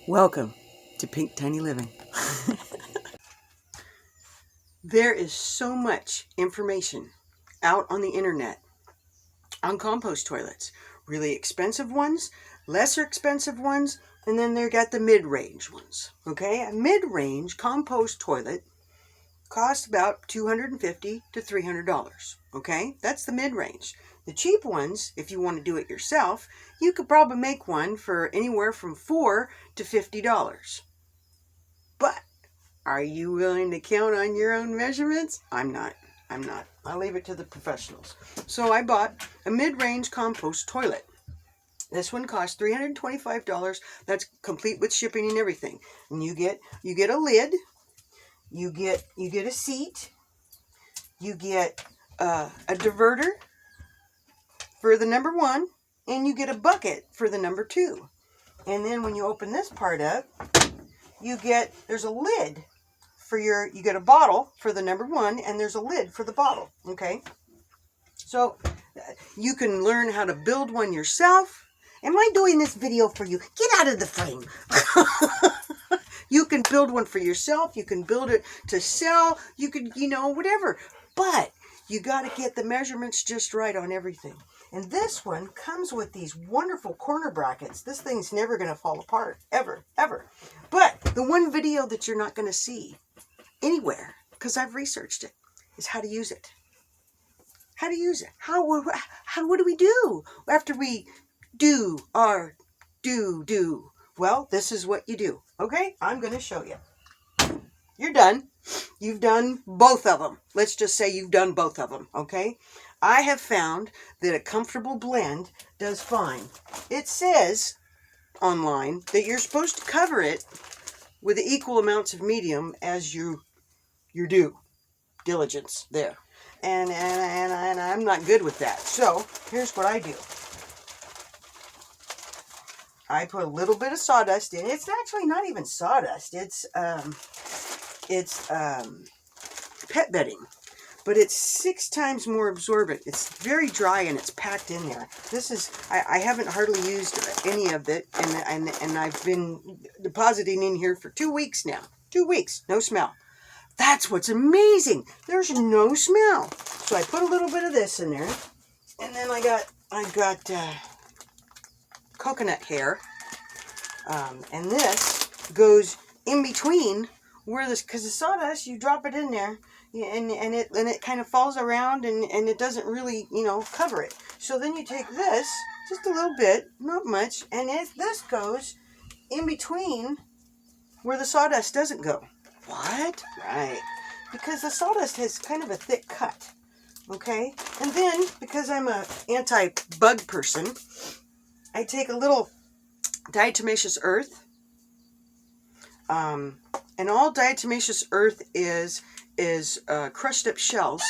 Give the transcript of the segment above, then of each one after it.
Welcome to Pink Tiny Living. There is so much information out on the internet on compost toilets. Really expensive ones, lesser expensive ones, and then they got the mid-range ones. Okay, a mid-range compost toilet costs about $250 to $300. Okay, that's the mid-range. The cheap ones, if you want to do it yourself, you could probably make one for anywhere from $4 to $50. But are you willing to count on your own measurements? I'm not. I'll leave it to the professionals. So I bought a mid-range compost toilet. This one cost $325. That's complete with shipping and everything. And you get a lid, you get a seat, you get a diverter for the number 1, and you get a bucket for the number 2. And then when you open this part up, there's a lid for you get a bottle for the number 1, and there's a lid for the bottle. Okay, so you can learn how to build one yourself. Am I doing this video for you? Get out of the frame. You can build one for yourself. You can build it to sell. You can, whatever. But you got to get the measurements just right on everything. And this one comes with these wonderful corner brackets. This thing's never going to fall apart, ever, ever. But the one video that you're not going to see anywhere, because I've researched it, is how to use it. How to use it. What do we do after we do our do? Well, this is what you do. Okay? I'm going to show you. You're done. You've done both of them. Let's just say you've done both of them. Okay? I have found that a comfortable blend does fine. It says online that you're supposed to cover it with the equal amounts of medium as you do. Diligence there. And I'm not good with that. So here's what I do. I put a little bit of sawdust in. It's actually not even sawdust. It's pet bedding. But it's 6 times more absorbent. It's very dry and it's packed in there. This is, I haven't hardly used any of it, and I've been depositing in here for 2 weeks now. 2 weeks, no smell. That's what's amazing. There's no smell. So I put a little bit of this in there, and then I got coconut hair, and this goes in between because the sawdust, you drop it in there, and it kind of falls around, and it doesn't really, cover it. So then you take this, just a little bit, not much, and this goes in between where the sawdust doesn't go. What? Right. Because the sawdust has kind of a thick cut. Okay? And then, because I'm a anti-bug person, I take a little diatomaceous earth. And all diatomaceous earth is crushed up shells.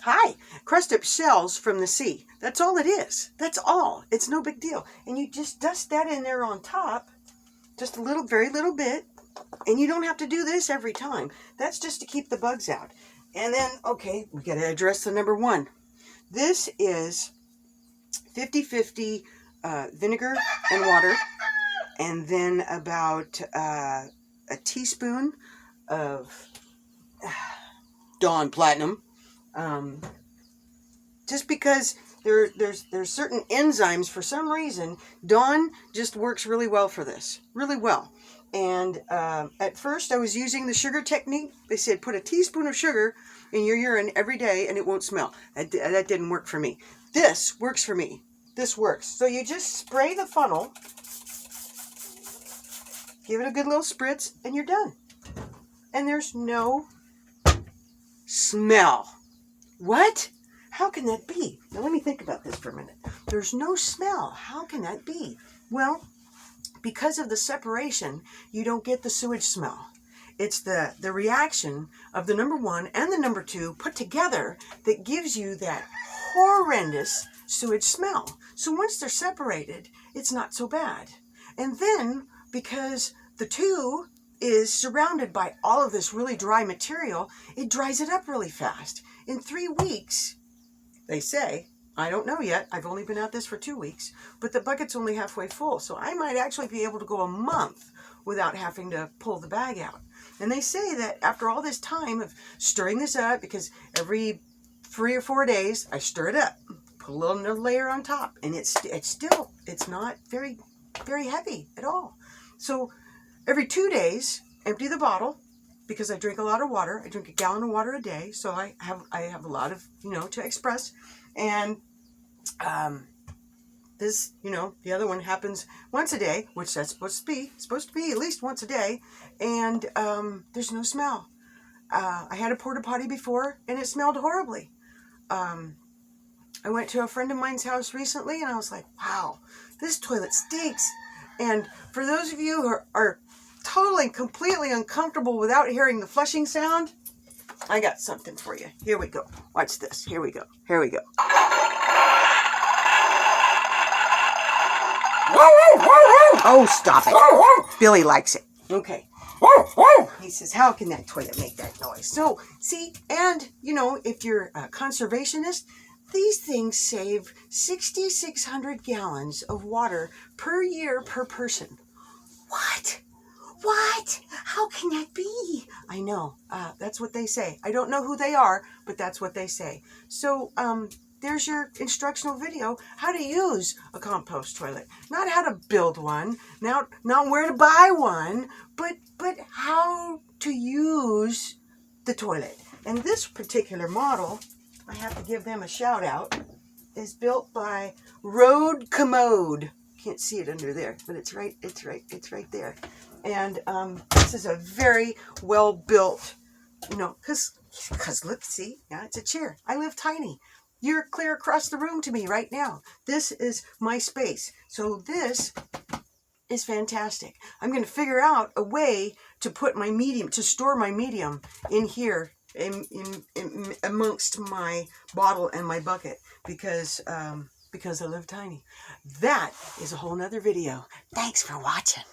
Hi! Crushed up shells from the sea. That's all it is. That's all. It's no big deal. And you just dust that in there on top. Just a little, very little bit. And you don't have to do this every time. That's just to keep the bugs out. And then, okay, we got to address the number 1. This is 50-50 vinegar and water. And then about a teaspoon of Dawn Platinum. Just because there's certain enzymes, for some reason, Dawn just works really well for this. Really well. And at first I was using the sugar technique. They said put a teaspoon of sugar in your urine every day and it won't smell. That didn't work for me. This works for me. This works. So you just spray the funnel, give it a good little spritz, and you're done. And there's no smell. What? How can that be? Now let me think about this for a minute. There's no smell. How can that be? Well, because of the separation, you don't get the sewage smell. It's the reaction of the number 1 and the number 2 put together that gives you that horrendous sewage smell. So once they're separated, it's not so bad. And then, because the 2 is surrounded by all of this really dry material, it dries it up really fast. In 3 weeks, they say, I don't know yet. I've only been at this for 2 weeks, but the bucket's only halfway full. So I might actually be able to go a month without having to pull the bag out. And they say that after all this time of stirring this up, because every 3 or 4 days I stir it up, put a little another layer on top, and it's not very heavy at all. So every 2 days, empty the bottle, because I drink a lot of water. I drink a gallon of water a day, so I have a lot of, to express. And this, the other one happens once a day, which that's supposed to be at least once a day, and there's no smell. I had a porta potty before, and it smelled horribly. I went to a friend of mine's house recently, and I was like, wow, this toilet stinks. And for those of you who are totally, completely uncomfortable without hearing the flushing sound, I got something for you. Here we go. Watch this. Here we go. Here we go. Oh, stop it. Billy likes it. Okay. He says, how can that toilet make that noise? So, see, and, if you're a conservationist, these things save 6,600 gallons of water per year per person. What? What? How can that be? I know. That's what they say. I don't know who they are, but that's what they say. So, there's your instructional video, how to use a compost toilet. Not how to build one, not where to buy one, but how to use the toilet. And this particular model, I have to give them a shout out, is built by Road Commode. Can't see it under there, but it's right there. And this is a very well built, because look, see, yeah, it's a chair. I live tiny. You're clear across the room to me right now. This is my space. So this is fantastic. I'm going to figure out a way to put my medium, to store my medium in here, in amongst my bottle and my bucket, because I live tiny. That is a whole nother video. Thanks for watching.